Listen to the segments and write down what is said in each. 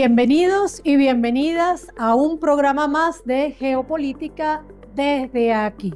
Bienvenidos y bienvenidas a un programa más de Geopolítica desde aquí.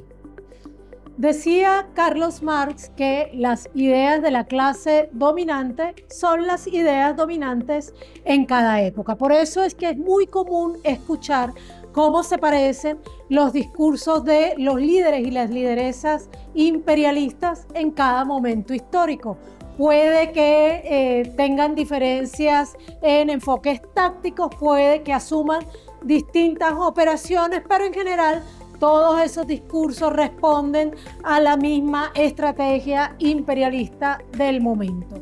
Decía Carlos Marx que las ideas de la clase dominante son las ideas dominantes en cada época. Por eso es que es muy común escuchar cómo se parecen los discursos de los líderes y las lideresas imperialistas en cada momento histórico. Puede que tengan diferencias en enfoques tácticos, puede que asuman distintas operaciones, pero en general todos esos discursos responden a la misma estrategia imperialista del momento.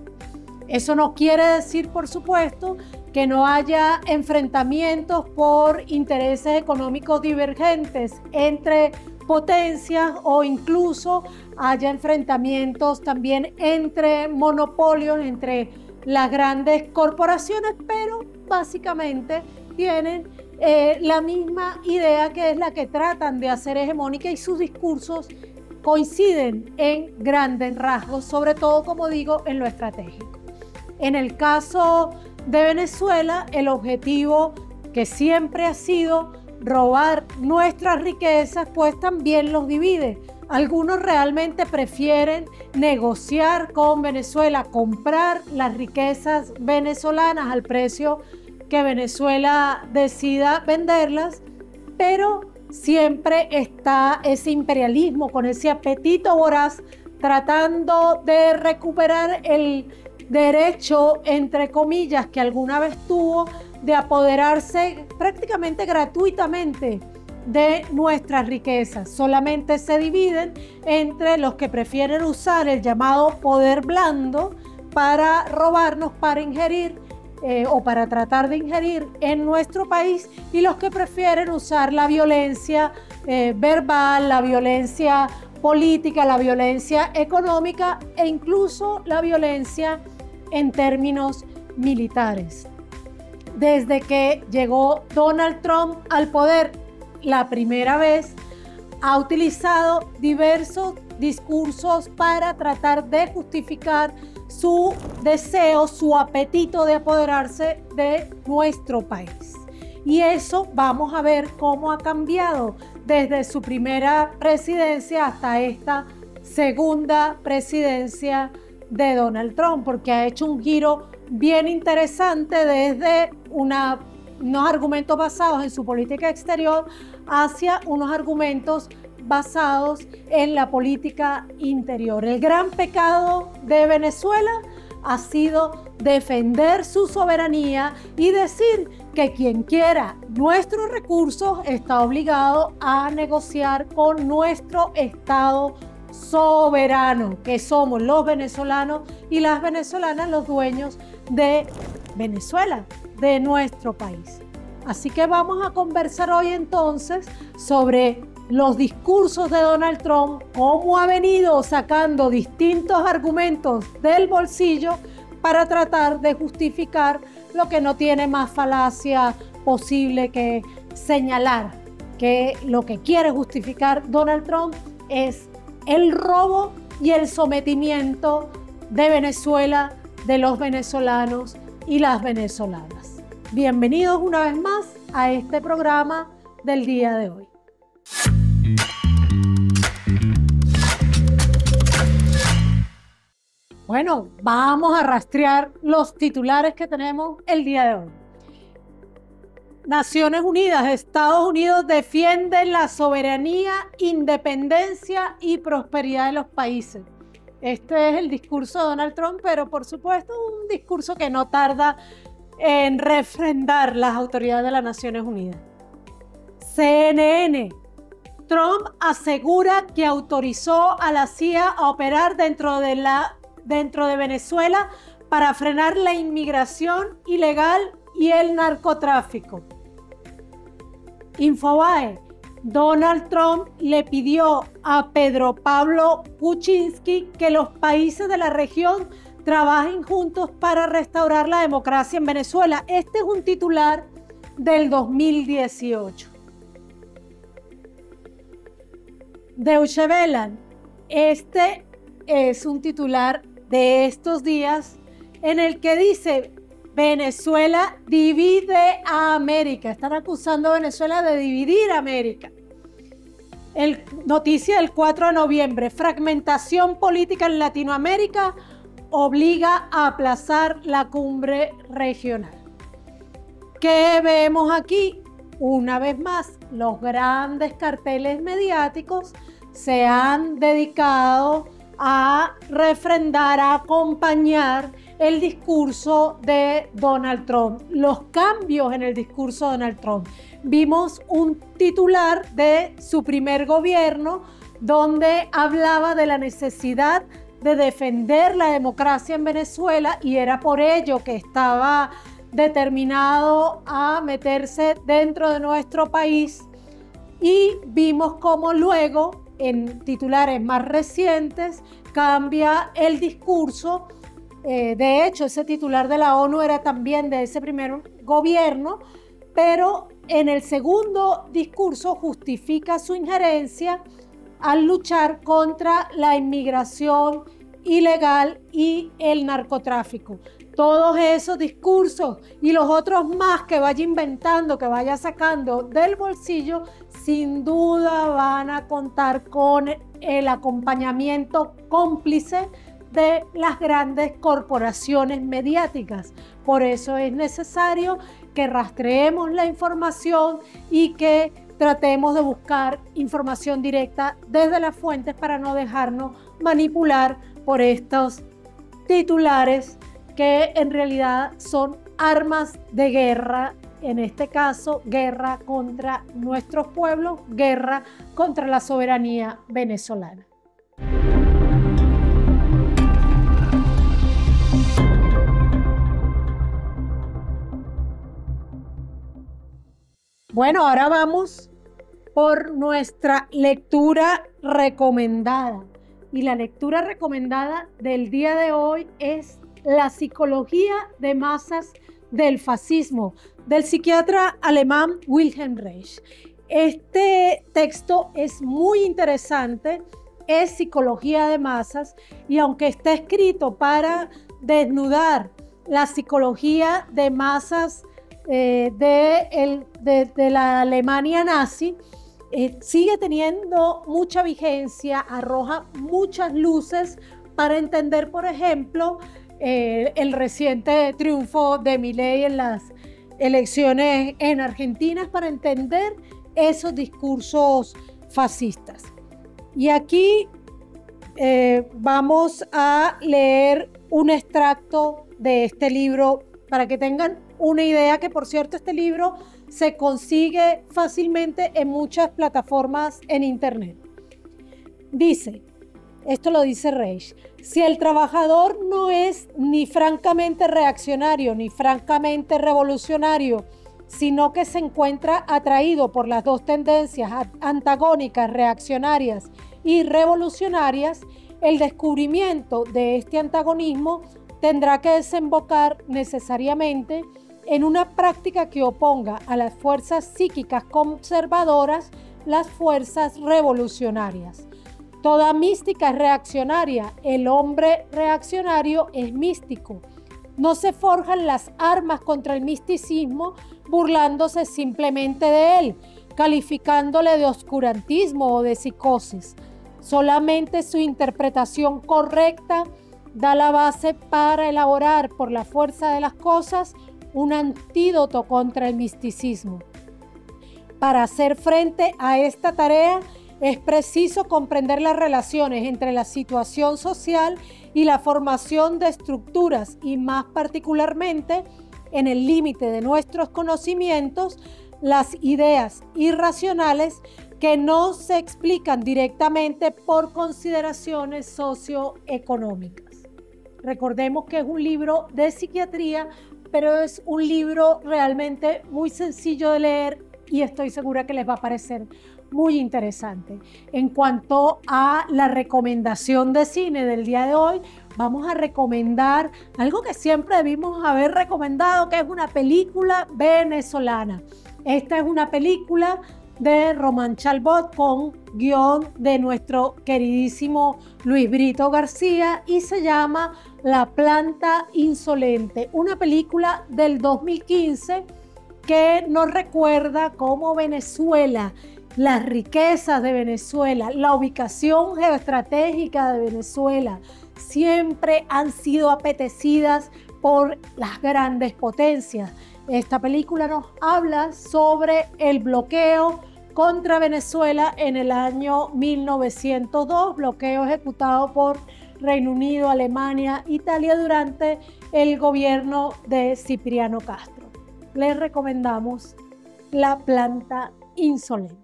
Eso no quiere decir, por supuesto, que no haya enfrentamientos por intereses económicos divergentes entre potencias o incluso haya enfrentamientos también entre monopolios, entre las grandes corporaciones, pero básicamente tienen la misma idea, que es la que tratan de hacer hegemónica, y sus discursos coinciden en grandes rasgos, sobre todo, como digo, en lo estratégico. En el caso de Venezuela, el objetivo que siempre ha sido robar nuestras riquezas, pues también los divide. Algunos realmente prefieren negociar con Venezuela, comprar las riquezas venezolanas al precio que Venezuela decida venderlas, pero siempre está ese imperialismo con ese apetito voraz tratando de recuperar el derecho, entre comillas, que alguna vez tuvo de apoderarse prácticamente gratuitamente de nuestras riquezas. Solamente se dividen entre los que prefieren usar el llamado poder blando para robarnos, para ingerir o para tratar de ingerir en nuestro país, y los que prefieren usar la violencia verbal, la violencia política, la violencia económica e incluso la violencia en términos militares. Desde que llegó Donald Trump al poder la primera vez, ha utilizado diversos discursos para tratar de justificar su deseo, su apetito de apoderarse de nuestro país. Y eso vamos a ver cómo ha cambiado desde su primera presidencia hasta esta segunda presidencia de Donald Trump, porque ha hecho un giro bien interesante desde unos argumentos basados en su política exterior hacia unos argumentos basados en la política interior. El gran pecado de Venezuela ha sido defender su soberanía y decir que quien quiera nuestros recursos está obligado a negociar con nuestro Estado soberano, que somos los venezolanos y las venezolanas, los dueños de Venezuela, de nuestro país. Así que vamos a conversar hoy entonces sobre los discursos de Donald Trump, cómo ha venido sacando distintos argumentos del bolsillo para tratar de justificar lo que no tiene más falacia posible que señalar que lo que quiere justificar Donald Trump es el robo y el sometimiento de Venezuela, de los venezolanos y las venezolanas. Bienvenidos una vez más a este programa del día de hoy. Bueno, vamos a rastrear los titulares que tenemos el día de hoy. Naciones Unidas, Estados Unidos defienden la soberanía, independencia y prosperidad de los países. Este es el discurso de Donald Trump, pero por supuesto un discurso que no tarda en refrendar las autoridades de las Naciones Unidas. CNN, Trump asegura que autorizó a la CIA a operar dentro de Venezuela para frenar la inmigración ilegal y el narcotráfico. Infobae, Donald Trump le pidió a Pedro Pablo Kuczynski que los países de la región trabajen juntos para restaurar la democracia en Venezuela. Este es un titular del 2018. Deutsche Welle, este es un titular de estos días en el que dice: Venezuela divide a América. Están acusando a Venezuela de dividir a América. Noticia del 4 de noviembre. Fragmentación política en Latinoamérica obliga a aplazar la cumbre regional. ¿Qué vemos aquí? Una vez más, los grandes carteles mediáticos se han dedicado a refrendar, a acompañar el discurso de Donald Trump, los cambios en el discurso de Donald Trump. Vimos un titular de su primer gobierno donde hablaba de la necesidad de defender la democracia en Venezuela y era por ello que estaba determinado a meterse dentro de nuestro país, y vimos cómo luego en titulares más recientes cambia el discurso. De hecho, ese titular de la ONU era también de ese primer gobierno, pero en el segundo discurso justifica su injerencia al luchar contra la inmigración ilegal y el narcotráfico. Todos esos discursos y los otros más que vaya inventando, que vaya sacando del bolsillo, sin duda van a contar con el acompañamiento cómplice de las grandes corporaciones mediáticas. Por eso es necesario que rastreemos la información y que tratemos de buscar información directa desde las fuentes para no dejarnos manipular por estos titulares que en realidad son armas de guerra, en este caso guerra contra nuestros pueblos, guerra contra la soberanía venezolana. Bueno, ahora vamos por nuestra lectura recomendada. Y la lectura recomendada del día de hoy es La psicología de masas del fascismo, del psiquiatra alemán Wilhelm Reich. Este texto es muy interesante, es psicología de masas, y aunque está escrito para desnudar la psicología de masas de la Alemania nazi, sigue teniendo mucha vigencia, arroja muchas luces para entender, por ejemplo, el reciente triunfo de Milei en las elecciones en Argentina, para entender esos discursos fascistas. Y aquí vamos a leer un extracto de este libro para que tengan una idea, que por cierto este libro se consigue fácilmente en muchas plataformas en internet. Dice, esto lo dice Reich: si el trabajador no es ni francamente reaccionario ni francamente revolucionario, sino que se encuentra atraído por las dos tendencias antagónicas, reaccionarias y revolucionarias, el descubrimiento de este antagonismo tendrá que desembocar necesariamente en una práctica que oponga a las fuerzas psíquicas conservadoras las fuerzas revolucionarias. Toda mística es reaccionaria, el hombre reaccionario es místico. No se forjan las armas contra el misticismo burlándose simplemente de él, calificándole de oscurantismo o de psicosis. Solamente su interpretación correcta da la base para elaborar por la fuerza de las cosas un antídoto contra el misticismo. Para hacer frente a esta tarea es preciso comprender las relaciones entre la situación social y la formación de estructuras, y más particularmente en el límite de nuestros conocimientos, las ideas irracionales que no se explican directamente por consideraciones socioeconómicas. Recordemos que es un libro de psiquiatría, pero es un libro realmente muy sencillo de leer y estoy segura que les va a parecer muy interesante. En cuanto a la recomendación de cine del día de hoy, vamos a recomendar algo que siempre debimos haber recomendado, que es una película venezolana. Esta es una película de Román Chalbot con guión de nuestro queridísimo Luis Brito García y se llama La planta insolente, una película del 2015 que nos recuerda cómo Venezuela, las riquezas de Venezuela, la ubicación geoestratégica de Venezuela, siempre han sido apetecidas por las grandes potencias. Esta película nos habla sobre el bloqueo contra Venezuela en el año 1902, bloqueo ejecutado por Reino Unido, Alemania, Italia durante el gobierno de Cipriano Castro. Les recomendamos La planta insolente.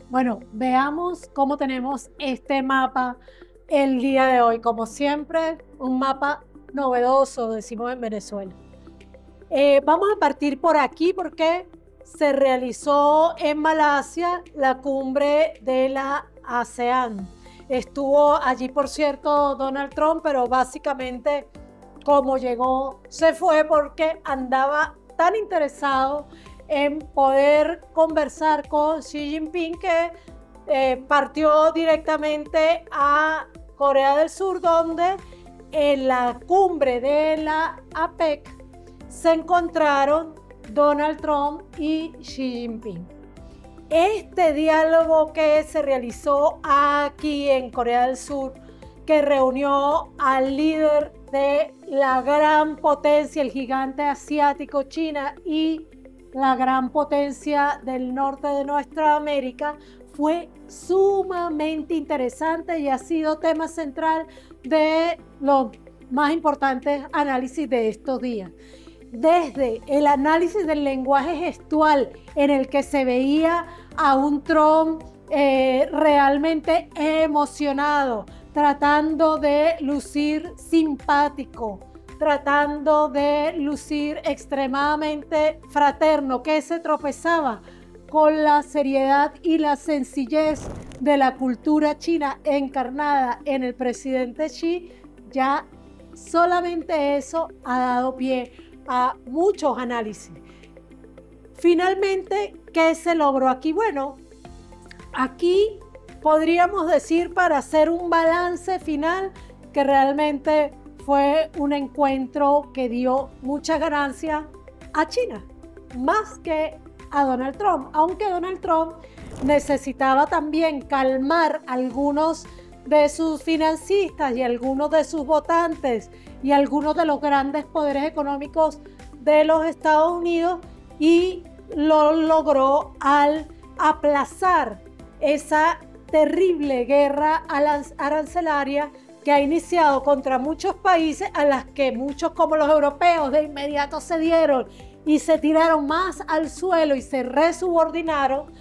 Bueno, veamos cómo tenemos este mapa el día de hoy. Como siempre, un mapa novedoso, decimos en Venezuela. Vamos a partir por aquí porque se realizó en Malasia la cumbre de la ASEAN. Estuvo allí, por cierto, Donald Trump, pero básicamente como llegó, se fue porque andaba tan interesado en poder conversar con Xi Jinping que partió directamente a Corea del Sur, donde en la cumbre de la APEC se encontraron Donald Trump y Xi Jinping. Este diálogo que se realizó aquí en Corea del Sur, que reunió al líder de la gran potencia, el gigante asiático China, y la gran potencia del norte de nuestra América, fue sumamente interesante y ha sido tema central de los más importantes análisis de estos días. Desde el análisis del lenguaje gestual, en el que se veía a un Trump realmente emocionado, tratando de lucir simpático, tratando de lucir extremadamente fraterno, que se tropezaba con la seriedad y la sencillez de la cultura china encarnada en el presidente Xi. Ya solamente eso ha dado pie a muchos análisis. Finalmente, ¿qué se logró aquí? Bueno, aquí podríamos decir, para hacer un balance final, que realmente fue un encuentro que dio mucha ganancia a China, más que a Donald Trump, aunque Donald Trump necesitaba también calmar algunos de sus financistas y algunos de sus votantes y algunos de los grandes poderes económicos de los Estados Unidos, y lo logró al aplazar esa terrible guerra arancelaria que ha iniciado contra muchos países, a las que muchos, como los europeos, de inmediato se dieron y se tiraron más al suelo y se resubordinaron,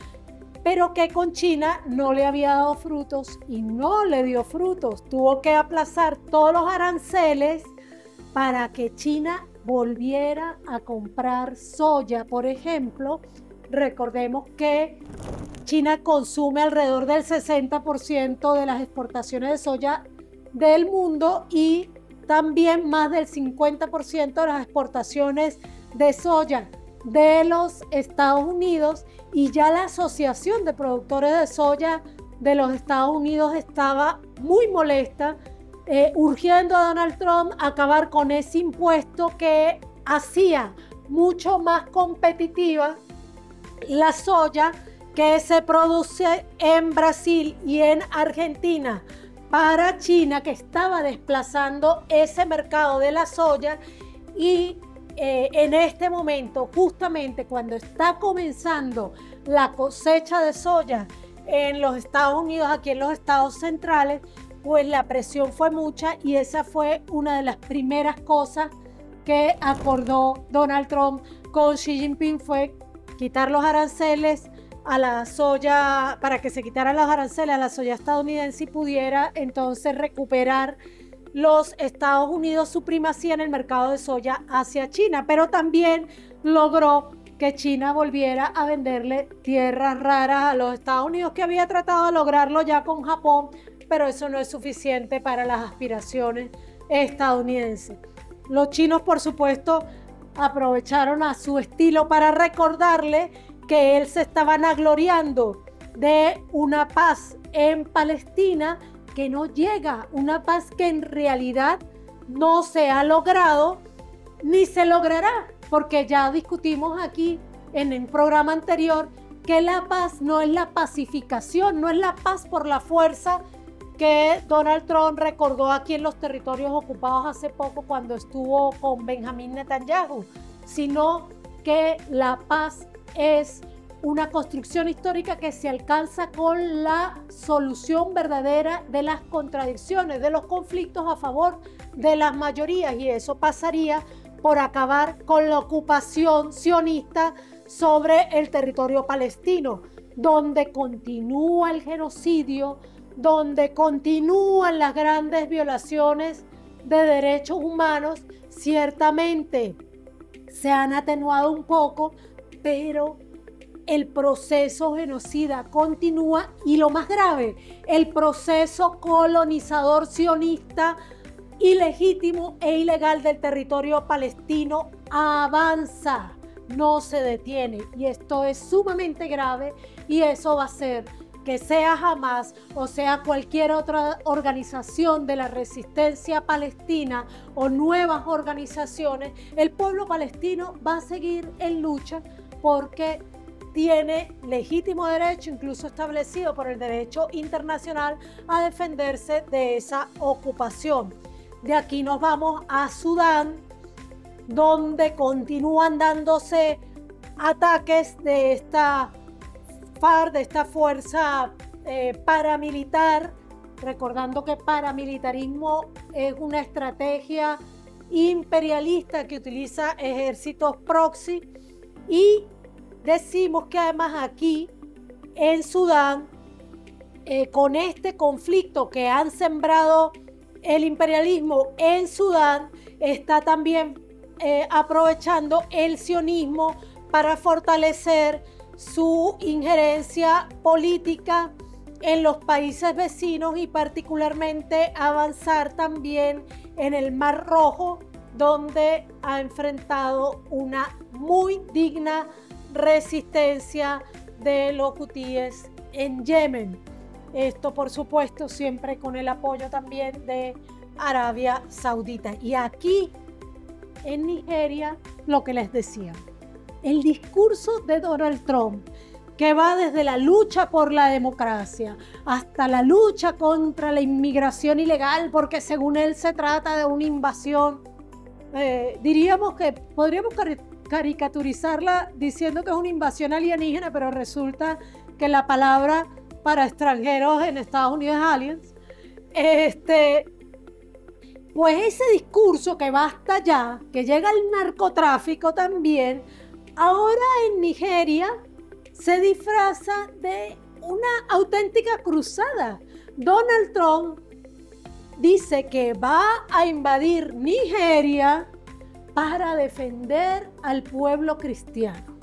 pero que con China no le había dado frutos y no le dio frutos. Tuvo que aplazar todos los aranceles para que China volviera a comprar soya, por ejemplo. Recordemos que China consume alrededor del 60% de las exportaciones de soya del mundo y también más del 50% de las exportaciones de soya de los Estados Unidos, y ya la Asociación de Productores de Soya de los Estados Unidos estaba muy molesta, urgiendo a Donald Trump a acabar con ese impuesto que hacía mucho más competitiva la soya que se produce en Brasil y en Argentina para China, que estaba desplazando ese mercado de la soya. Y en este momento, justamente cuando está comenzando la cosecha de soya en los Estados Unidos, aquí en los estados centrales, pues la presión fue mucha, y esa fue una de las primeras cosas que acordó Donald Trump con Xi Jinping, fue quitar los aranceles a la soya, para que se quitaran los aranceles a la soya estadounidense y pudiera entonces recuperar los Estados Unidos su primacía en el mercado de soya hacia China, pero también logró que China volviera a venderle tierras raras a los Estados Unidos, que había tratado de lograrlo ya con Japón, pero eso no es suficiente para las aspiraciones estadounidenses. Los chinos, por supuesto, aprovecharon a su estilo para recordarle que él se estaba vanagloriando de una paz en Palestina que no llega, una paz que en realidad no se ha logrado ni se logrará, porque ya discutimos aquí en el programa anterior que la paz no es la pacificación, no es la paz por la fuerza que Donald Trump recordó aquí en los territorios ocupados hace poco cuando estuvo con Benjamín Netanyahu, sino que la paz es una construcción histórica que se alcanza con la solución verdadera de las contradicciones, de los conflictos a favor de las mayorías, y eso pasaría por acabar con la ocupación sionista sobre el territorio palestino, donde continúa el genocidio, donde continúan las grandes violaciones de derechos humanos. Ciertamente se han atenuado un poco, pero el proceso genocida continúa, y lo más grave, el proceso colonizador sionista ilegítimo e ilegal del territorio palestino avanza, no se detiene, y esto es sumamente grave, y eso va a hacer que sea Hamas o sea cualquier otra organización de la resistencia palestina o nuevas organizaciones, el pueblo palestino va a seguir en lucha porque tiene legítimo derecho, incluso establecido por el derecho internacional, a defenderse de esa ocupación. De aquí nos vamos a Sudán, donde continúan dándose ataques de esta FARC, de esta fuerza paramilitar, recordando que paramilitarismo es una estrategia imperialista que utiliza ejércitos proxy, y decimos que además aquí en Sudán, con este conflicto que han sembrado el imperialismo en Sudán, está también aprovechando el sionismo para fortalecer su injerencia política en los países vecinos y particularmente avanzar también en el Mar Rojo, donde ha enfrentado una muy digna resistencia de los hutíes en Yemen. Esto, por supuesto, siempre con el apoyo también de Arabia Saudita. Y aquí en Nigeria, lo que les decía, el discurso de Donald Trump, que va desde la lucha por la democracia hasta la lucha contra la inmigración ilegal, porque según él se trata de una invasión, diríamos que podríamos caricaturizarla diciendo que es una invasión alienígena, pero resulta que la palabra para extranjeros en Estados Unidos es aliens. Pues ese discurso que va hasta allá, que llega al narcotráfico también, ahora en Nigeria se disfraza de una auténtica cruzada. Donald Trump dice que va a invadir Nigeria para defender al pueblo cristiano.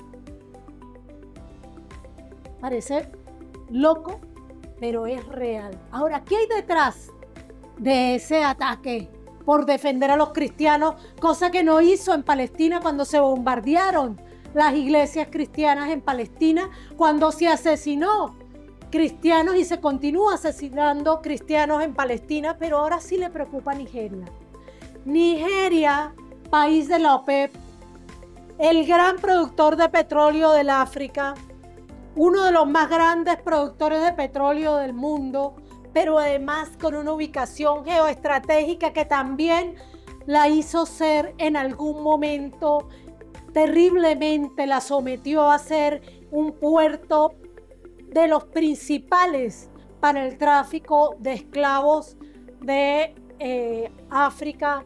Parece loco, pero es real. Ahora, ¿qué hay detrás de ese ataque por defender a los cristianos? Cosa que no hizo en Palestina cuando se bombardearon las iglesias cristianas en Palestina, cuando se asesinó cristianos y se continúa asesinando cristianos en Palestina, pero ahora sí le preocupa a Nigeria. Nigeria, país de la OPEP, el gran productor de petróleo del África, uno de los más grandes productores de petróleo del mundo, pero además con una ubicación geoestratégica que también la hizo ser en algún momento terriblemente, la sometió a ser un puerto de los principales para el tráfico de esclavos de África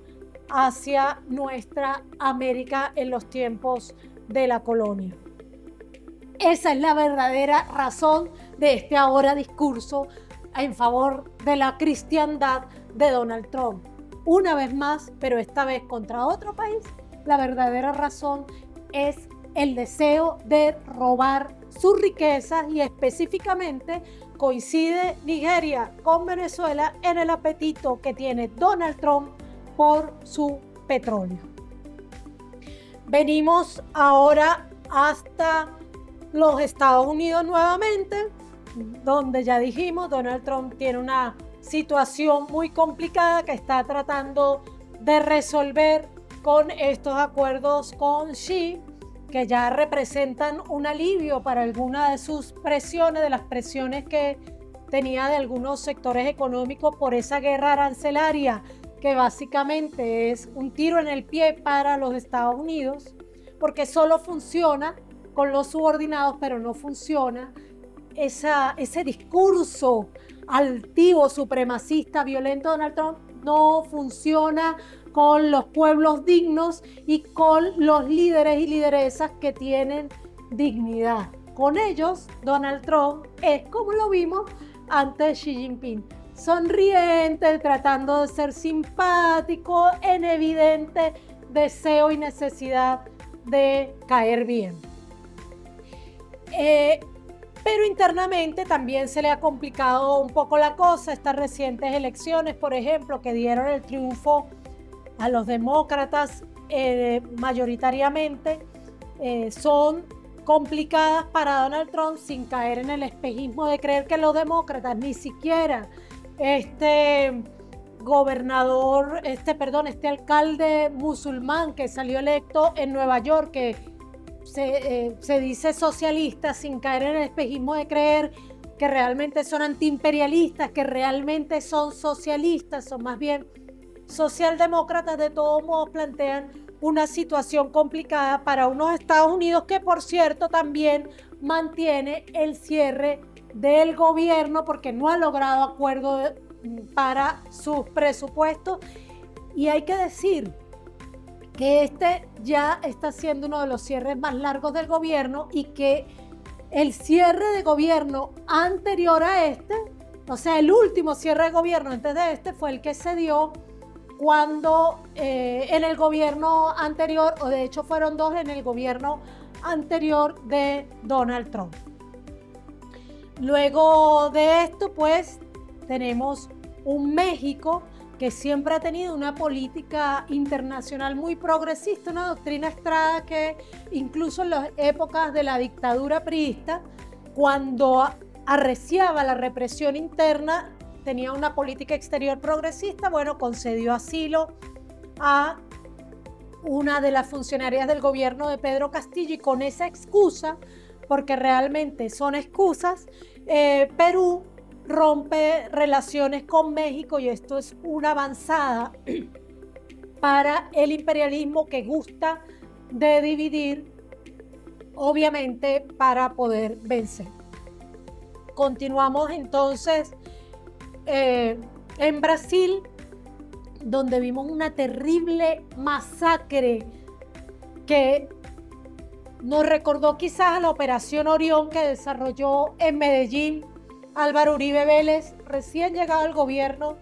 hacia nuestra América en los tiempos de la colonia. Esa es la verdadera razón de este ahora discurso en favor de la cristiandad de Donald Trump. Una vez más, pero esta vez contra otro país, la verdadera razón es el deseo de robar sus riquezas, y específicamente coincide Nigeria con Venezuela en el apetito que tiene Donald Trump por su petróleo. Venimos ahora hasta los Estados Unidos nuevamente, donde ya dijimos, Donald Trump tiene una situación muy complicada que está tratando de resolver con estos acuerdos con Xi, que ya representan un alivio para algunas de sus presiones, de las presiones que tenía de algunos sectores económicos por esa guerra arancelaria, que básicamente es un tiro en el pie para los Estados Unidos, porque solo funciona con los subordinados, pero no funciona ese discurso altivo, supremacista, violento de Donald Trump, no funciona con los pueblos dignos y con los líderes y lideresas que tienen dignidad. Con ellos, Donald Trump es como lo vimos ante Xi Jinping, sonriente, tratando de ser simpático, en evidente deseo y necesidad de caer bien. Pero internamente también se le ha complicado un poco la cosa. Estas recientes elecciones, por ejemplo, que dieron el triunfo a los demócratas mayoritariamente, son complicadas para Donald Trump, sin caer en el espejismo de creer que los demócratas, ni siquiera este alcalde musulmán que salió electo en Nueva York, que se dice socialista, sin caer en el espejismo de creer que realmente son antiimperialistas, que realmente son socialistas, son más bien socialdemócratas. De todos modos plantean una situación complicada para unos Estados Unidos que, por cierto, también mantiene el cierre del gobierno porque no ha logrado acuerdo para sus presupuestos. Y hay que decir que este ya está siendo uno de los cierres más largos del gobierno y que el cierre de gobierno anterior a este, o sea, el último cierre de gobierno antes de este, fue el que se dio cuando en el gobierno anterior, o de hecho fueron dos en el gobierno anterior de Donald Trump. Luego de esto, pues, tenemos un México que siempre ha tenido una política internacional muy progresista, una doctrina Estrada que incluso en las épocas de la dictadura priista, cuando arreciaba la represión interna, tenía una política exterior progresista. Bueno, concedió asilo a una de las funcionarias del gobierno de Pedro Castillo y con esa excusa, porque realmente son excusas, Perú rompe relaciones con México y esto es una avanzada para el imperialismo que gusta de dividir, obviamente, para poder vencer. Continuamos entonces en Brasil, donde vimos una terrible masacre que nos recordó quizás a la Operación Orión que desarrolló en Medellín Álvaro Uribe Vélez, recién llegado al gobierno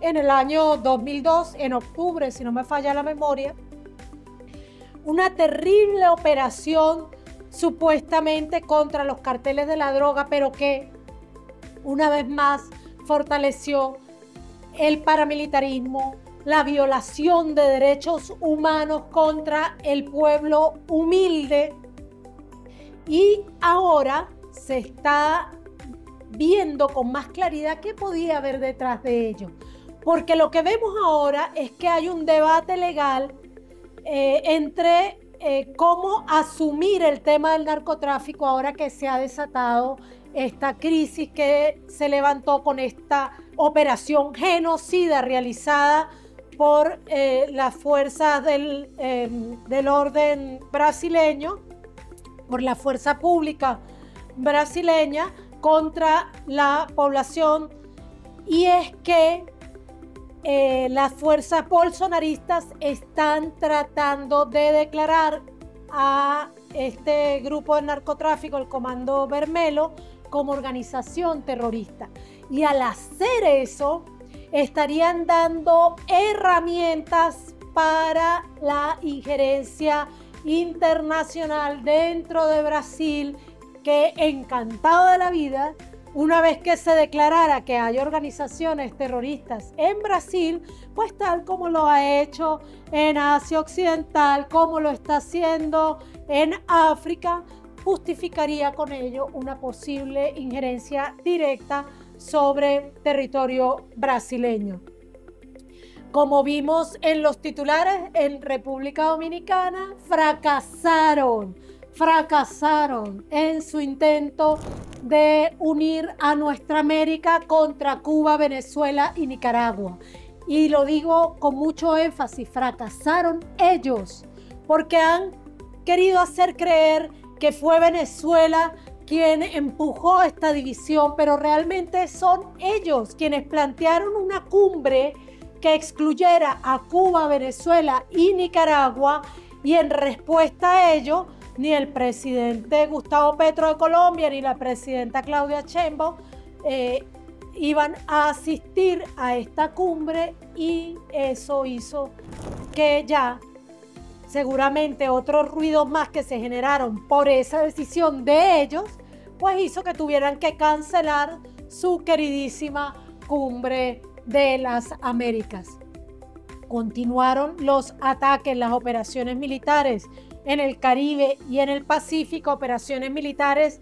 en el año 2002, en octubre, si no me falla la memoria. Una terrible operación supuestamente contra los carteles de la droga, pero que una vez más fortaleció el paramilitarismo, la violación de derechos humanos contra el pueblo humilde. Y ahora se está viendo con más claridad qué podía haber detrás de ello. Porque lo que vemos ahora es que hay un debate legal entre cómo asumir el tema del narcotráfico ahora que se ha desatado esta crisis que se levantó con esta operación genocida realizada por las fuerzas del orden brasileño, por la fuerza pública brasileña contra la población. Y es que las fuerzas bolsonaristas están tratando de declarar a este grupo de narcotráfico, el Comando Vermelho, como organización terrorista. Y al hacer eso, estarían dando herramientas para la injerencia internacional dentro de Brasil, que encantado de la vida, una vez que se declarara que hay organizaciones terroristas en Brasil, pues tal como lo ha hecho en Asia Occidental, como lo está haciendo en África, justificaría con ello una posible injerencia directa sobre territorio brasileño. Como vimos en los titulares, en República Dominicana fracasaron en su intento de unir a nuestra América contra Cuba, Venezuela y Nicaragua. Y lo digo con mucho énfasis, fracasaron ellos, porque han querido hacer creer que fue Venezuela quien empujó esta división, pero realmente son ellos quienes plantearon una cumbre que excluyera a Cuba, Venezuela y Nicaragua, y en respuesta a ello, ni el presidente Gustavo Petro de Colombia ni la presidenta Claudia Sheinbaum iban a asistir a esta cumbre, y eso hizo que ya seguramente otros ruidos más que se generaron por esa decisión de ellos, pues hizo que tuvieran que cancelar su queridísima cumbre de las Américas. Continuaron los ataques, las operaciones militares en el Caribe y en el Pacífico, operaciones militares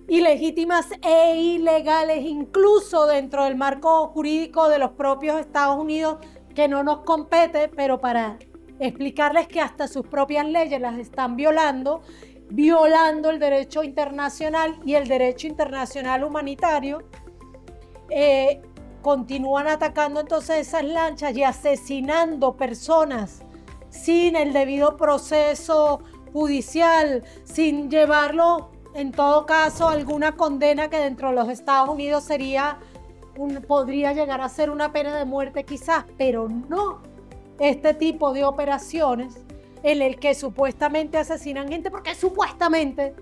ilegítimas e ilegales, incluso dentro del marco jurídico de los propios Estados Unidos, que no nos compete, pero para explicarles que hasta sus propias leyes las están violando el derecho internacional y el derecho internacional humanitario. Continúan atacando entonces esas lanchas y asesinando personas sin el debido proceso judicial, sin llevarlo en todo caso alguna condena que dentro de los Estados Unidos podría llegar a ser una pena de muerte quizás, pero no este tipo de operaciones en el que supuestamente asesinan gente porque supuestamente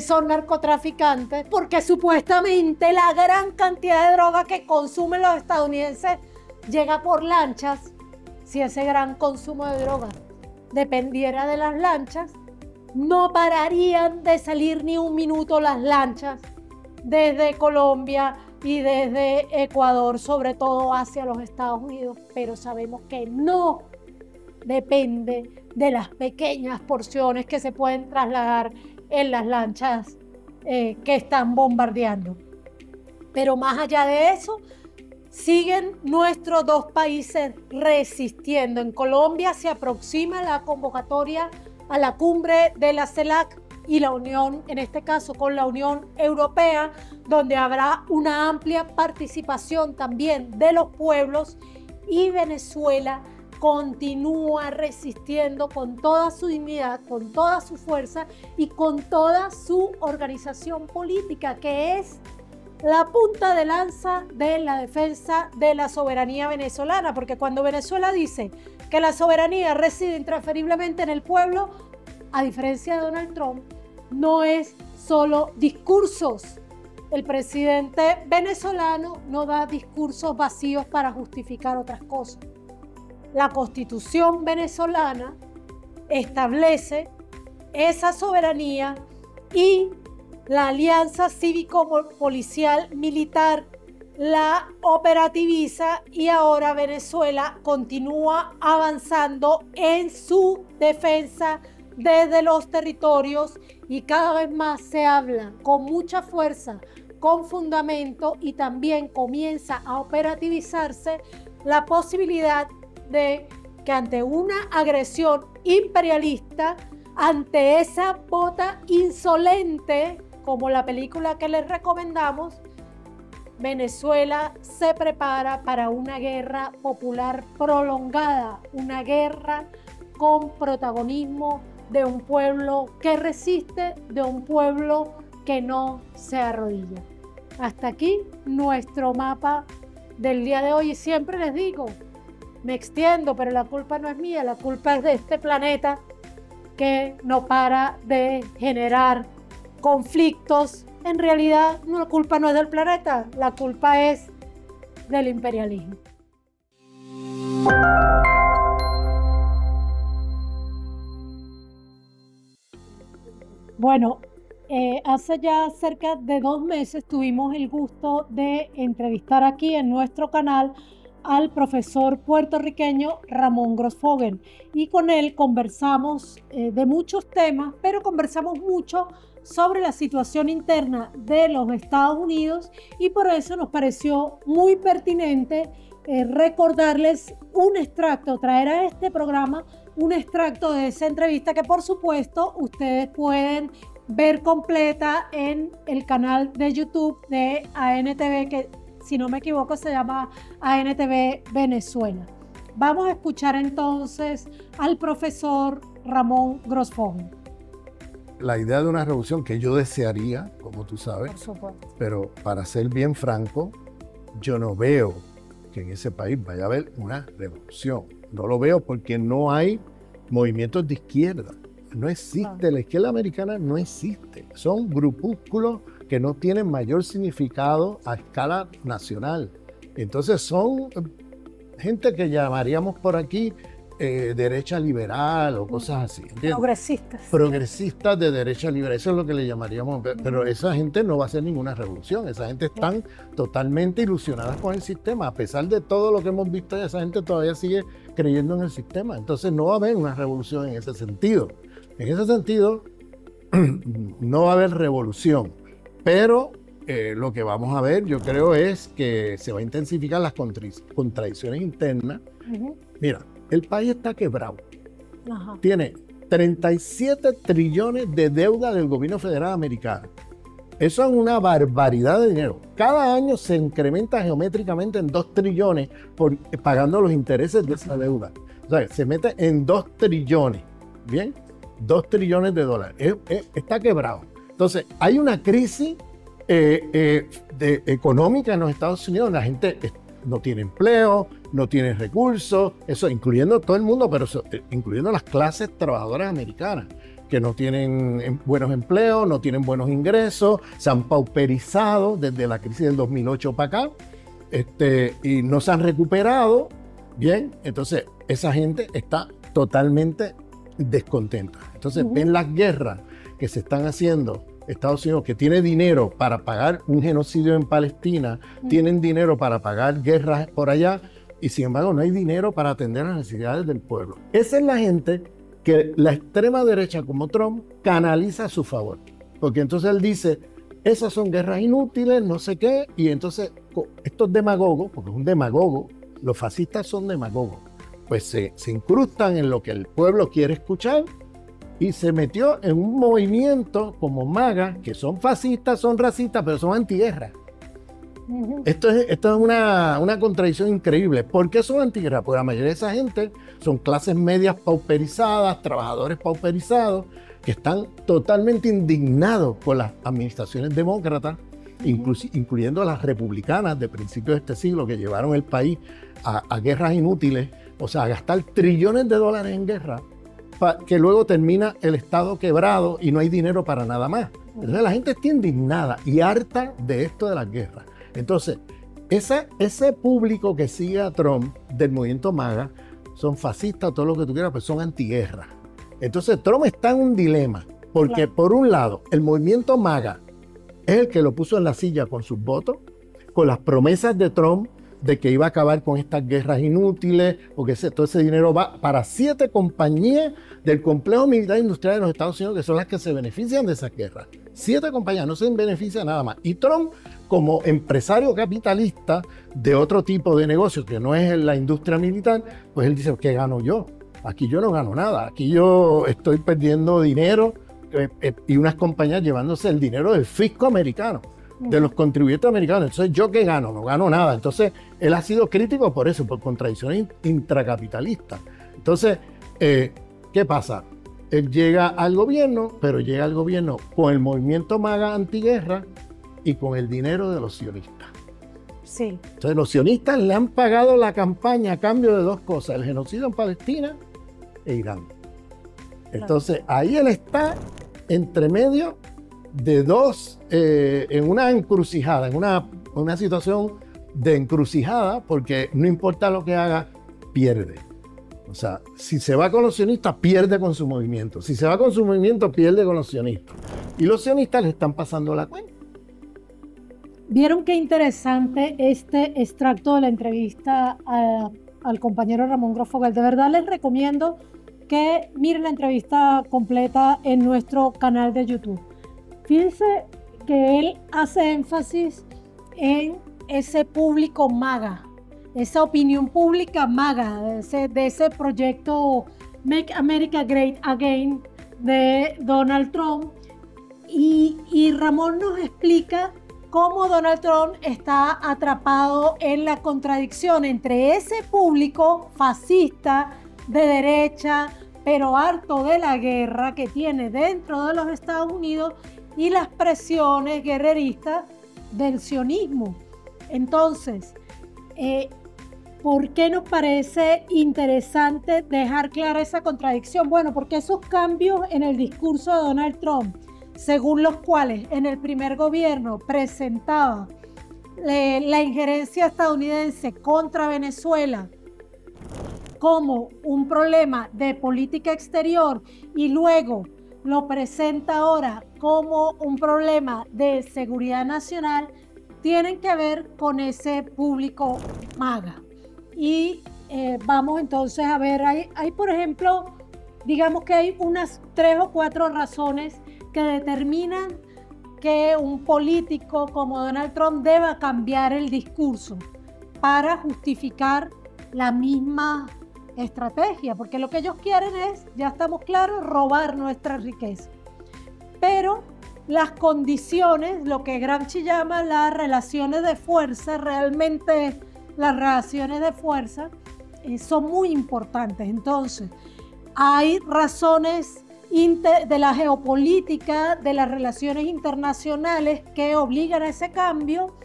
son narcotraficantes, porque supuestamente la gran cantidad de droga que consumen los estadounidenses llega por lanchas. Si ese gran consumo de droga dependiera de las lanchas, no pararían de salir ni un minuto las lanchas desde Colombia y desde Ecuador, sobre todo hacia los Estados Unidos, pero sabemos que no depende de las pequeñas porciones que se pueden trasladar en las lanchas que están bombardeando. Pero más allá de eso, siguen nuestros dos países resistiendo. En Colombia se aproxima la convocatoria a la cumbre de la CELAC y la Unión, en este caso con la Unión Europea, donde habrá una amplia participación también de los pueblos, y Venezuela continúa resistiendo con toda su dignidad, con toda su fuerza y con toda su organización política, que es la punta de lanza de la defensa de la soberanía venezolana, porque cuando Venezuela dice que la soberanía reside intransferiblemente en el pueblo, a diferencia de Donald Trump, no es solo discursos. El presidente venezolano no da discursos vacíos para justificar otras cosas. La Constitución venezolana establece esa soberanía y la alianza cívico-policial militar la operativiza, y ahora Venezuela continúa avanzando en su defensa desde los territorios, y cada vez más se habla con mucha fuerza, con fundamento, y también comienza a operativizarse la posibilidad de que ante una agresión imperialista, ante esa bota insolente, como la película que les recomendamos, Venezuela se prepara para una guerra popular prolongada, una guerra con protagonismo de un pueblo que resiste, de un pueblo que no se arrodilla. Hasta aquí nuestro mapa del día de hoy, y siempre les digo, me extiendo, pero la culpa no es mía, la culpa es de este planeta que no para de generar conflictos. En realidad, la culpa no es del planeta, la culpa es del imperialismo. Bueno, hace ya cerca de 2 meses tuvimos el gusto de entrevistar aquí en nuestro canal al profesor puertorriqueño Ramón Grossfogel y con él conversamos de muchos temas, pero conversamos mucho sobre la situación interna de los Estados Unidos y por eso nos pareció muy pertinente recordarles un extracto, traer a este programa un extracto de esa entrevista que por supuesto ustedes pueden ver completa en el canal de YouTube de ANTV, que si no me equivoco se llama ANTV Venezuela. Vamos a escuchar entonces al profesor Ramón Grossfogel. La idea de una revolución que yo desearía, como tú sabes, Por supuesto. pero para ser bien franco, yo no veo que en ese país vaya a haber una revolución. No lo veo porque no hay movimientos de izquierda. No existe, la izquierda americana no existe. Son grupúsculos que no tienen mayor significado a escala nacional. Entonces son gente que llamaríamos por aquí derecha liberal o cosas así. ¿Entiendes? Progresistas. Progresistas de derecha liberal, eso es lo que le llamaríamos. Pero esa gente no va a hacer ninguna revolución. Esa gente están totalmente ilusionadas con el sistema. A pesar de todo lo que hemos visto, esa gente todavía sigue creyendo en el sistema. Entonces no va a haber una revolución en ese sentido. En ese sentido, no va a haber revolución, pero lo que vamos a ver, yo creo, es que se va a intensificar las contradicciones internas. Mira, el país está quebrado. Ajá. Tiene 37 trillones de deuda del gobierno federal americano. Eso es una barbaridad de dinero. Cada año se incrementa geométricamente en 2 trillones pagando los intereses de esa deuda. O sea, se mete en 2 trillones. ¿Bien? 2 trillones de dólares. Está quebrado. Entonces, hay una crisis económica en los Estados Unidos. La gente no tiene empleo, no tiene recursos, eso incluyendo todo el mundo, pero incluyendo las clases trabajadoras americanas, que no tienen buenos empleos, no tienen buenos ingresos, se han pauperizado desde la crisis del 2008 para acá, y no se han recuperado. Bien, entonces esa gente está totalmente descontenta. Entonces ven las guerras que se están haciendo. Estados Unidos, que tiene dinero para pagar un genocidio en Palestina, tienen dinero para pagar guerras por allá, y sin embargo no hay dinero para atender las necesidades del pueblo. Esa es la gente que la extrema derecha como Trump canaliza a su favor. Porque entonces él dice, esas son guerras inútiles, no sé qué, y entonces estos demagogos, porque es un demagogo, los fascistas son demagogos, pues se incrustan en lo que el pueblo quiere escuchar y se metió en un movimiento como MAGA, que son fascistas, son racistas, pero son antiguerra. Esto es una contradicción increíble. ¿Por qué son antiguerra? Porque la mayoría de esa gente son clases medias pauperizadas, trabajadores pauperizados, que están totalmente indignados por las administraciones demócratas, incluyendo las republicanas de principios de este siglo, que llevaron el país a guerras inútiles, o sea, a gastar trillones de dólares en guerra, que luego termina el Estado quebrado y no hay dinero para nada más. Entonces la gente está indignada y harta de esto de las guerras. Entonces, ese público que sigue a Trump del movimiento MAGA son fascistas, todo lo que tú quieras, pero son antiguerra. Entonces Trump está en un dilema, porque por un lado, el movimiento MAGA es el que lo puso en la silla con sus votos, con las promesas de Trump de que iba a acabar con estas guerras inútiles, porque todo ese dinero va para 7 compañías del complejo militar industrial de los Estados Unidos, que son las que se benefician de esas guerras. 7 compañías, no se beneficia nada más. Y Trump, como empresario capitalista de otro tipo de negocio, que no es la industria militar, pues él dice, ¿qué gano yo? Aquí yo no gano nada, aquí yo estoy perdiendo dinero y unas compañías llevándose el dinero del fisco americano, de los contribuyentes americanos. Entonces, ¿yo qué gano? No gano nada. Entonces, él ha sido crítico por eso, por contradicciones intracapitalistas. Entonces, ¿qué pasa? Él llega al gobierno, pero llega al gobierno con el movimiento MAGA antiguerra y con el dinero de los sionistas. Sí. Entonces, los sionistas le han pagado la campaña a cambio de 2 cosas, el genocidio en Palestina e Irán. Entonces, ahí él está entre medio de 2, en una encrucijada, en una situación de encrucijada, porque no importa lo que haga, pierde. O sea, si se va con los sionistas, pierde con su movimiento. Si se va con su movimiento, pierde con los sionistas. Y los sionistas le están pasando la cuenta. Vieron qué interesante este extracto de la entrevista al compañero Ramón Grosfoguel. De verdad les recomiendo que miren la entrevista completa en nuestro canal de YouTube. Fíjense que él hace énfasis en ese público MAGA, esa opinión pública MAGA, de ese proyecto Make America Great Again de Donald Trump. Y Ramón nos explica cómo Donald Trump está atrapado en la contradicción entre ese público fascista de derecha, pero harto de la guerra que tiene dentro de los Estados Unidos y las presiones guerreristas del sionismo. Entonces, ¿por qué nos parece interesante dejar clara esa contradicción? Bueno, porque esos cambios en el discurso de Donald Trump, según los cuales en el primer gobierno presentaba la injerencia estadounidense contra Venezuela como un problema de política exterior y luego lo presenta ahora como un problema de seguridad nacional, tienen que ver con ese público MAGA. Y vamos entonces a ver, hay por ejemplo, digamos que hay unas 3 o 4 razones que determinan que un político como Donald Trump deba cambiar el discurso para justificar la misma estrategia, porque lo que ellos quieren es, ya estamos claros, robar nuestra riqueza. Pero las condiciones, lo que Gramsci llama las relaciones de fuerza, realmente las relaciones de fuerza son muy importantes. Entonces, hay razones de la geopolítica, de las relaciones internacionales que obligan a ese cambio.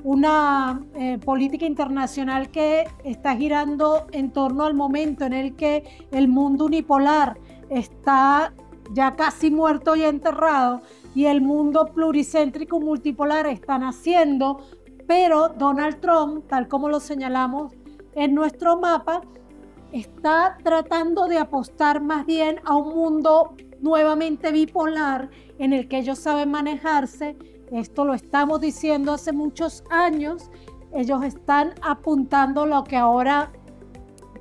Una política internacional que está girando en torno al momento en el que el mundo unipolar está ya casi muerto y enterrado y el mundo pluricéntrico multipolar está naciendo, pero Donald Trump, tal como lo señalamos en nuestro mapa, está tratando de apostar más bien a un mundo nuevamente bipolar en el que ellos saben manejarse. Esto lo estamos diciendo hace muchos años. Ellos están apuntando lo que ahora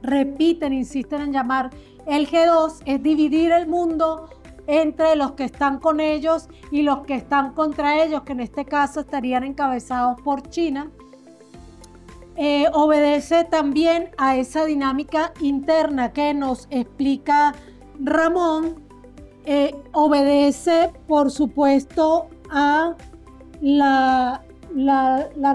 repiten, insisten en llamar el G2, es dividir el mundo entre los que están con ellos y los que están contra ellos, que en este caso estarían encabezados por China. Obedece también a esa dinámica interna que nos explica Ramón. Obedece, por supuesto, a la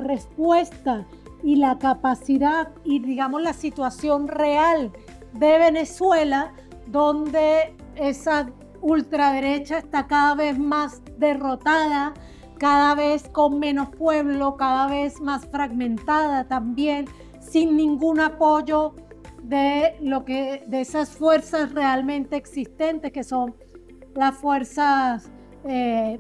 respuesta y la capacidad y, digamos, la situación real de Venezuela, donde esa ultraderecha está cada vez más derrotada, cada vez con menos pueblo, cada vez más fragmentada también, sin ningún apoyo de esas fuerzas realmente existentes, que son las fuerzas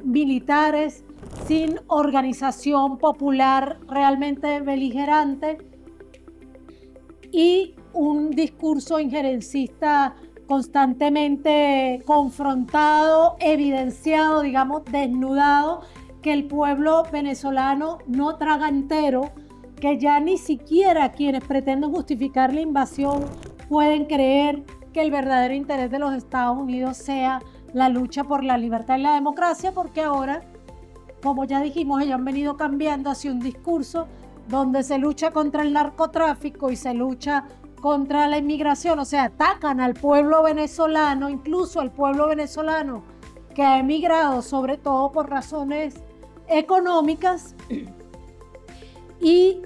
militares, sin organización popular realmente beligerante y un discurso injerencista constantemente confrontado, evidenciado, digamos, desnudado, que el pueblo venezolano no traga entero, que ya ni siquiera quienes pretenden justificar la invasión pueden creer que el verdadero interés de los Estados Unidos sea la lucha por la libertad y la democracia, porque ahora, como ya dijimos, ellos han venido cambiando hacia un discurso donde se lucha contra el narcotráfico y se lucha contra la inmigración, o sea, atacan al pueblo venezolano, incluso al pueblo venezolano que ha emigrado sobre todo por razones económicas. Y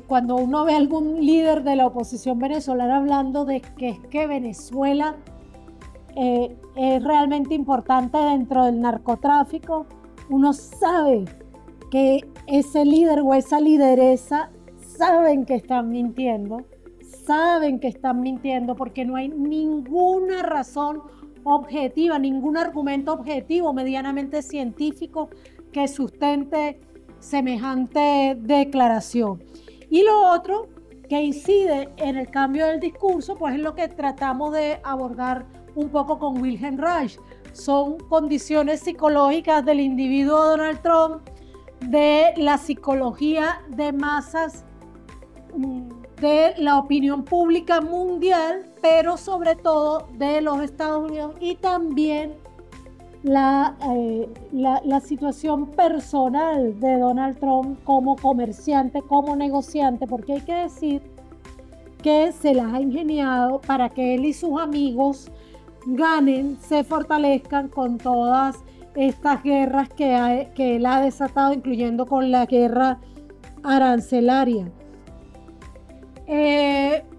cuando uno ve a algún líder de la oposición venezolana hablando de que es que Venezuela es realmente importante dentro del narcotráfico, uno sabe que ese líder o esa lideresa saben que están mintiendo, porque no hay ninguna razón objetiva, ningún argumento objetivo medianamente científico que sustente semejante declaración. Y lo otro que incide en el cambio del discurso, pues es lo que tratamos de abordar un poco con Wilhelm Reich. Son condiciones psicológicas del individuo Donald Trump de la psicología de masas de la opinión pública mundial, pero sobre todo de los Estados Unidos, y también la situación personal de Donald Trump como comerciante, como negociante, porque hay que decir que se las ha ingeniado para que él y sus amigos ganen, se fortalezcan con todas estas guerras que él ha desatado, incluyendo con la guerra arancelaria.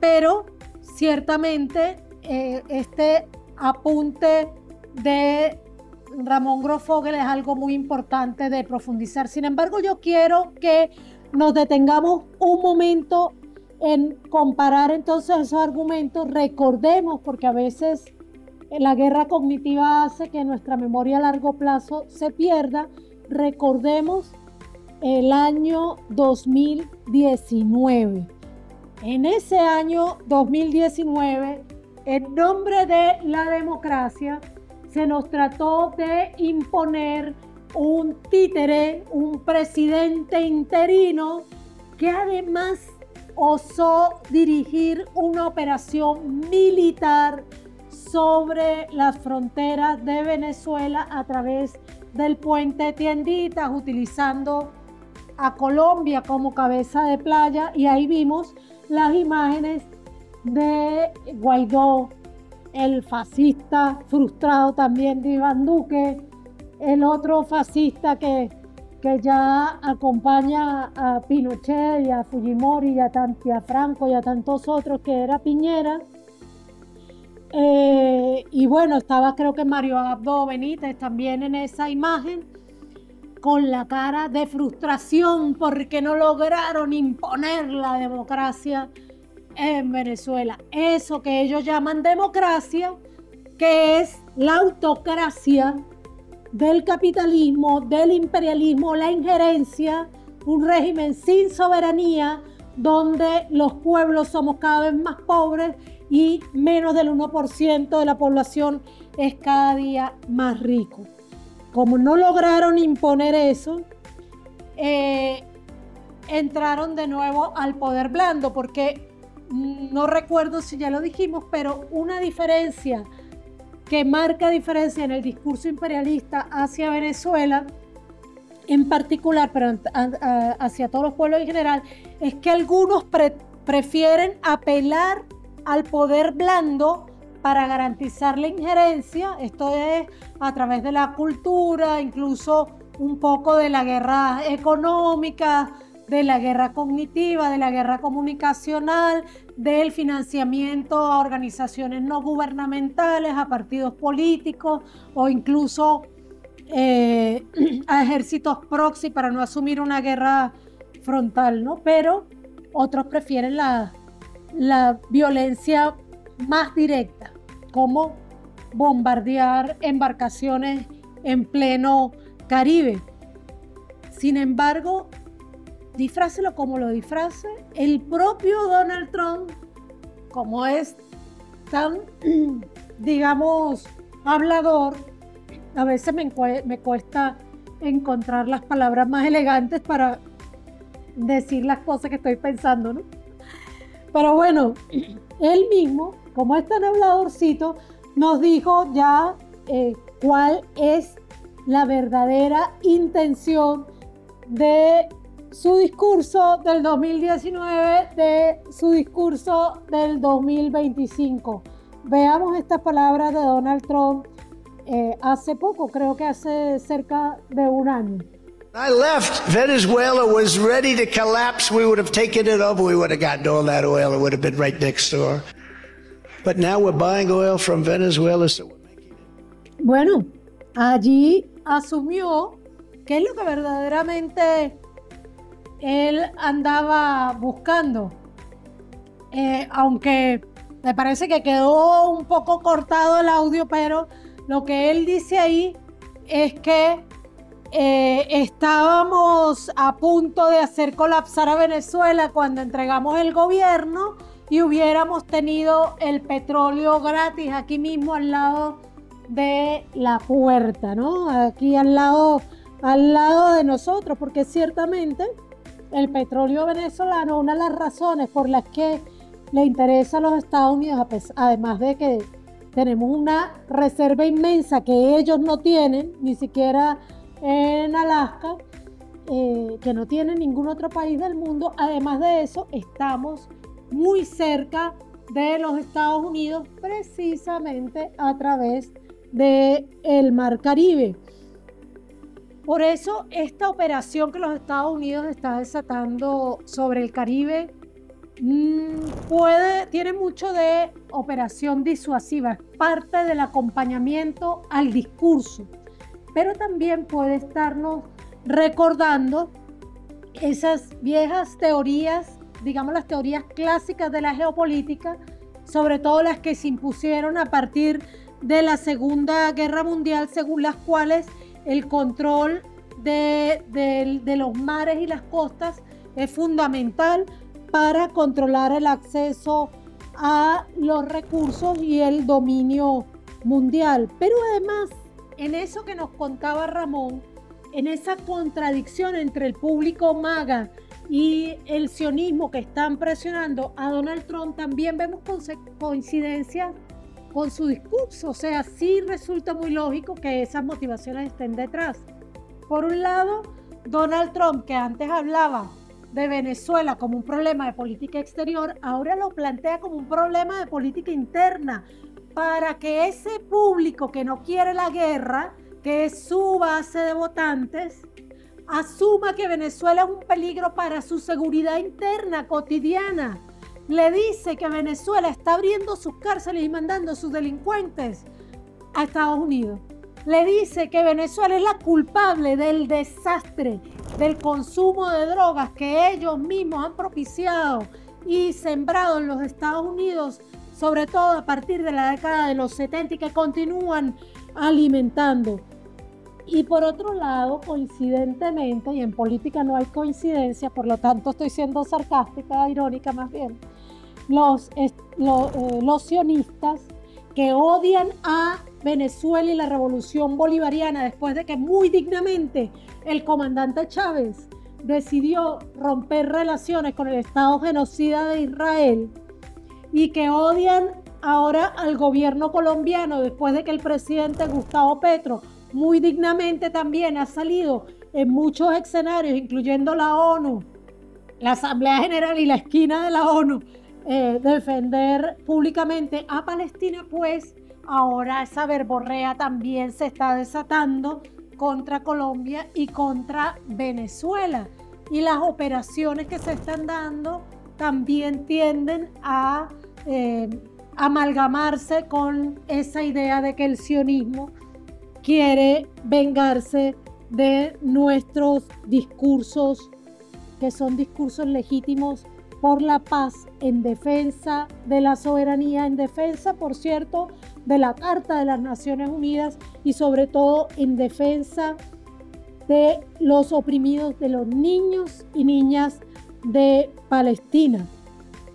Pero ciertamente este apunte de Ramón Grosfoguel es algo muy importante de profundizar. Sin embargo, yo quiero que nos detengamos un momento en comparar entonces esos argumentos. Recordemos, porque a veces la guerra cognitiva hace que nuestra memoria a largo plazo se pierda. Recordemos el año 2019. En ese año 2019, en nombre de la democracia, se nos trató de imponer un títere, un presidente interino que además osó dirigir una operación militar sobre las fronteras de Venezuela a través del puente Tienditas, utilizando a Colombia como cabeza de playa, y ahí vimos las imágenes de Guaidó, el fascista frustrado también de Iván Duque, el otro fascista que ya acompaña a Pinochet y a Fujimori y a Franco y a tantos otros, que era Piñera. Y bueno, estaba creo que Mario Abdo Benítez también en esa imagen, con la cara de frustración porque no lograron imponer la democracia en Venezuela. Eso que ellos llaman democracia, que es la autocracia del capitalismo, del imperialismo, la injerencia, un régimen sin soberanía, donde los pueblos somos cada vez más pobres y menos del 1% de la población es cada día más rico. Como no lograron imponer eso, entraron de nuevo al poder blando, porque no recuerdo si ya lo dijimos, pero una diferencia que marca diferencia en el discurso imperialista hacia Venezuela en particular, pero hacia todos los pueblos en general, es que algunos prefieren apelar al poder blando para garantizar la injerencia. Esto es a través de la cultura, incluso un poco de la guerra económica, de la guerra cognitiva, de la guerra comunicacional, del financiamiento a organizaciones no gubernamentales, a partidos políticos o incluso a ejércitos proxy para no asumir una guerra frontal, ¿no? Pero otros prefieren la violencia más directa, como bombardear embarcaciones en pleno Caribe. Sin embargo, disfrácelo como lo disfrace, el propio Donald Trump, como es tan, digamos, hablador, a veces me cuesta encontrar las palabras más elegantes para decir las cosas que estoy pensando, ¿no? Pero bueno, él mismo, como es tan habladorcito, nos dijo ya cuál es la verdadera intención de su discurso del 2019, de su discurso del 2025. Veamos estas palabras de Donald Trump hace poco, creo que hace cerca de un año. I left, Venezuela was ready to collapse. We would have taken it over. We would have gotten all that oil. It would have been right next door. But now we're buying oil from Venezuela, so we're making it. Bueno, allí asumió que es lo que verdaderamente él andaba buscando. Aunque me parece que quedó un poco cortado el audio, pero lo que él dice ahí es que estábamos a punto de hacer colapsar a Venezuela cuando entregamos el gobierno y hubiéramos tenido el petróleo gratis aquí mismo al lado de la puerta, ¿no? Aquí al lado al lado de nosotros, porque ciertamente el petróleo venezolano, una de las razones por las que le interesa a los Estados Unidos, además de que tenemos una reserva inmensa que ellos no tienen, ni siquiera en Alaska, que no tiene ningún otro país del mundo. Además de eso, estamos muy cerca de los Estados Unidos, precisamente a través del Mar Caribe. Por eso, esta operación que los Estados Unidos está desatando sobre el Caribe tiene mucho de operación disuasiva, es parte del acompañamiento al discurso, pero también puede estarnos recordando esas viejas teorías, digamos las teorías clásicas de la geopolítica, sobre todo las que se impusieron a partir de la Segunda Guerra Mundial, según las cuales el control de los mares y las costas es fundamental para controlar el acceso a los recursos y el dominio mundial. Pero además, en eso que nos contaba Ramón, en esa contradicción entre el público MAGA y el sionismo que están presionando a Donald Trump, también vemos coincidencias con su discurso. O sea, sí resulta muy lógico que esas motivaciones estén detrás. Por un lado, Donald Trump, que antes hablaba de Venezuela como un problema de política exterior, ahora lo plantea como un problema de política interna, para que ese público que no quiere la guerra, que es su base de votantes, asuma que Venezuela es un peligro para su seguridad interna cotidiana. Le dice que Venezuela está abriendo sus cárceles y mandando a sus delincuentes a Estados Unidos. Le dice que Venezuela es la culpable del desastre del consumo de drogas que ellos mismos han propiciado y sembrado en los Estados Unidos, sobre todo a partir de la década de los 70, y que continúan alimentando. Y por otro lado, coincidentemente, y en política no hay coincidencia, por lo tanto estoy siendo sarcástica, irónica más bien, los sionistas que odian a Venezuela y la revolución bolivariana, después de que muy dignamente el comandante Chávez decidió romper relaciones con el Estado genocida de Israel, y que odian ahora al gobierno colombiano después de que el presidente Gustavo Petro muy dignamente también ha salido en muchos escenarios, incluyendo la ONU, la Asamblea General y la esquina de la ONU, defender públicamente a Palestina. Pues ahora esa verborrea también se está desatando contra Colombia y contra Venezuela, y las operaciones que se están dando también tienden a amalgamarse con esa idea de que el sionismo quiere vengarse de nuestros discursos, que son discursos legítimos por la paz, en defensa de la soberanía, en defensa, por cierto, de la Carta de las Naciones Unidas, y sobre todo en defensa de los oprimidos, de los niños y niñas de Palestina.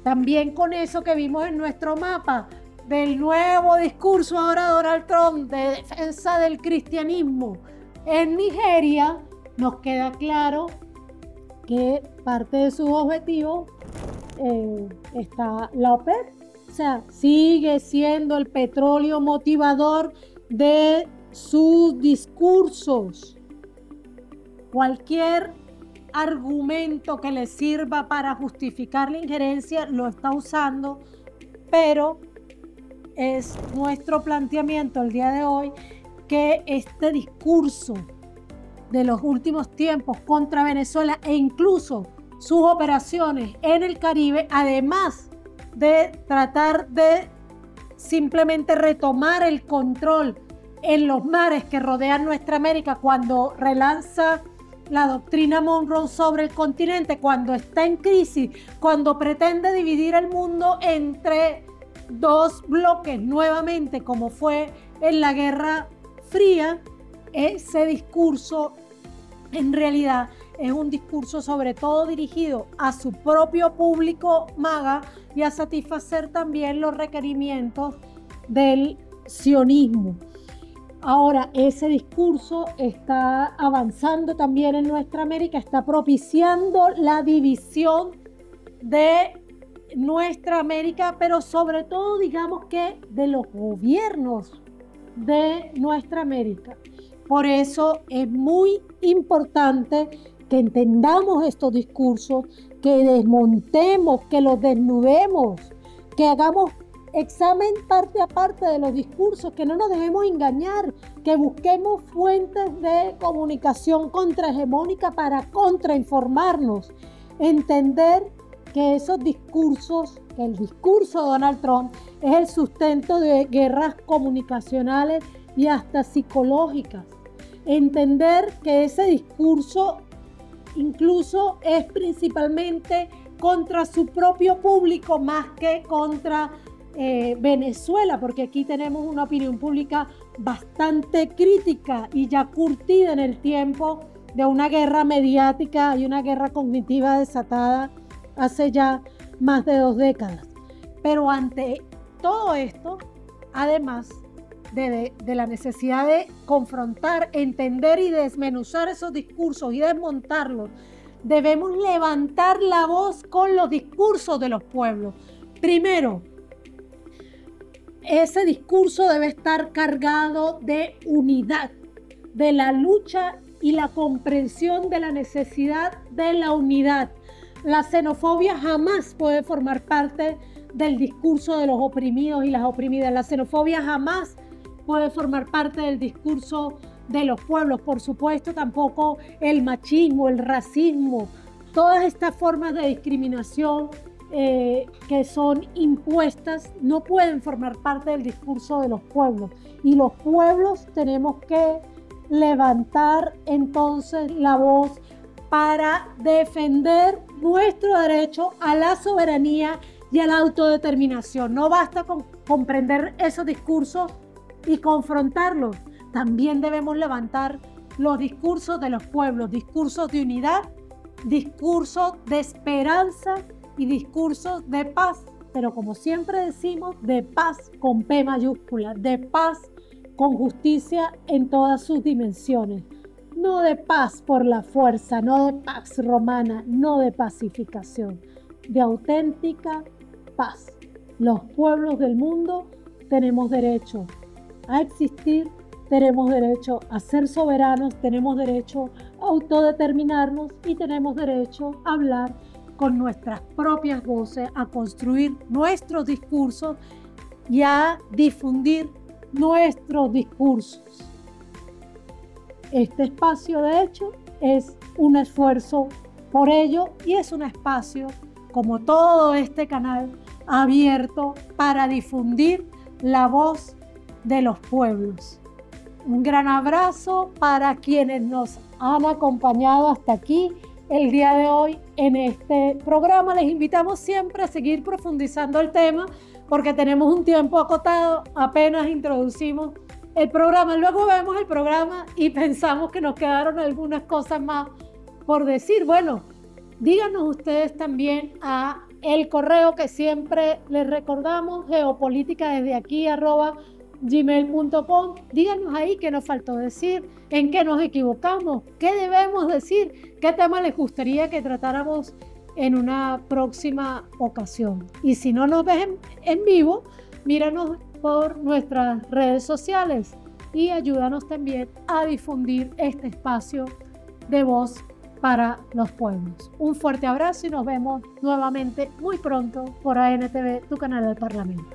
También con eso que vimos en nuestro mapa del nuevo discurso ahora de Donald Trump de defensa del cristianismo en Nigeria, nos queda claro que parte de sus objetivos está la OPEP. O sea, sigue siendo el petróleo motivador de sus discursos. Cualquier argumento que le sirva para justificar la injerencia lo está usando, pero es nuestro planteamiento el día de hoy que este discurso de los últimos tiempos contra Venezuela, e incluso sus operaciones en el Caribe, además de tratar de simplemente retomar el control en los mares que rodean nuestra América, cuando relanza la doctrina Monroe sobre el continente, cuando está en crisis, cuando pretende dividir el mundo entre dos bloques nuevamente, como fue en la Guerra Fría. Ese discurso en realidad es un discurso sobre todo dirigido a su propio público MAGA y a satisfacer también los requerimientos del sionismo. Ahora, ese discurso está avanzando también en nuestra América, está propiciando la división de nuestra América, pero sobre todo, digamos que de los gobiernos de nuestra América. Por eso es muy importante que entendamos estos discursos, que desmontemos, que los desnudemos, que hagamos examen parte a parte de los discursos, que no nos dejemos engañar, que busquemos fuentes de comunicación contrahegemónica para contrainformarnos, entender que esos discursos, que el discurso de Donald Trump es el sustento de guerras comunicacionales y hasta psicológicas, entender que ese discurso incluso es principalmente contra su propio público más que contra Venezuela, porque aquí tenemos una opinión pública bastante crítica y ya curtida en el tiempo de una guerra mediática y una guerra cognitiva desatada hace ya más de 2 décadas. Pero ante todo esto, además de la necesidad de confrontar, entender y desmenuzar esos discursos y desmontarlos, debemos levantar la voz con los discursos de los pueblos. Primero, ese discurso debe estar cargado de unidad, de la lucha y la comprensión de la necesidad de la unidad. La xenofobia jamás puede formar parte del discurso de los oprimidos y las oprimidas. La xenofobia jamás puede formar parte del discurso de los pueblos. Por supuesto, tampoco el machismo, el racismo, todas estas formas de discriminación que son impuestas no pueden formar parte del discurso de los pueblos. Y los pueblos tenemos que levantar entonces la voz para defender nuestro derecho a la soberanía y a la autodeterminación. No basta con comprender esos discursos y confrontarlos. También debemos levantar los discursos de los pueblos, discursos de unidad, discursos de esperanza y discursos de paz. Pero como siempre decimos, de paz con P mayúscula, de paz con justicia en todas sus dimensiones. No de paz por la fuerza, no de pax romana, no de pacificación, de auténtica paz. Los pueblos del mundo tenemos derecho a existir, tenemos derecho a ser soberanos, tenemos derecho a autodeterminarnos y tenemos derecho a hablar con nuestras propias voces, a construir nuestros discursos y a difundir nuestros discursos. Este espacio, de hecho, es un esfuerzo por ello y es un espacio, como todo este canal, abierto para difundir la voz de los pueblos. Un gran abrazo para quienes nos han acompañado hasta aquí el día de hoy en este programa. Les invitamos siempre a seguir profundizando el tema porque tenemos un tiempo acotado, apenas introducimos el programa, luego vemos el programa y pensamos que nos quedaron algunas cosas más por decir. Bueno, díganos ustedes también a el correo que siempre les recordamos, geopolítica@gmail.com. Díganos ahí qué nos faltó decir, en qué nos equivocamos, qué debemos decir, qué tema les gustaría que tratáramos en una próxima ocasión. Y si no nos ven en vivo, míranos por nuestras redes sociales y ayúdanos también a difundir este espacio de voz para los pueblos. Un fuerte abrazo y nos vemos nuevamente muy pronto por ANTV, tu canal del Parlamento.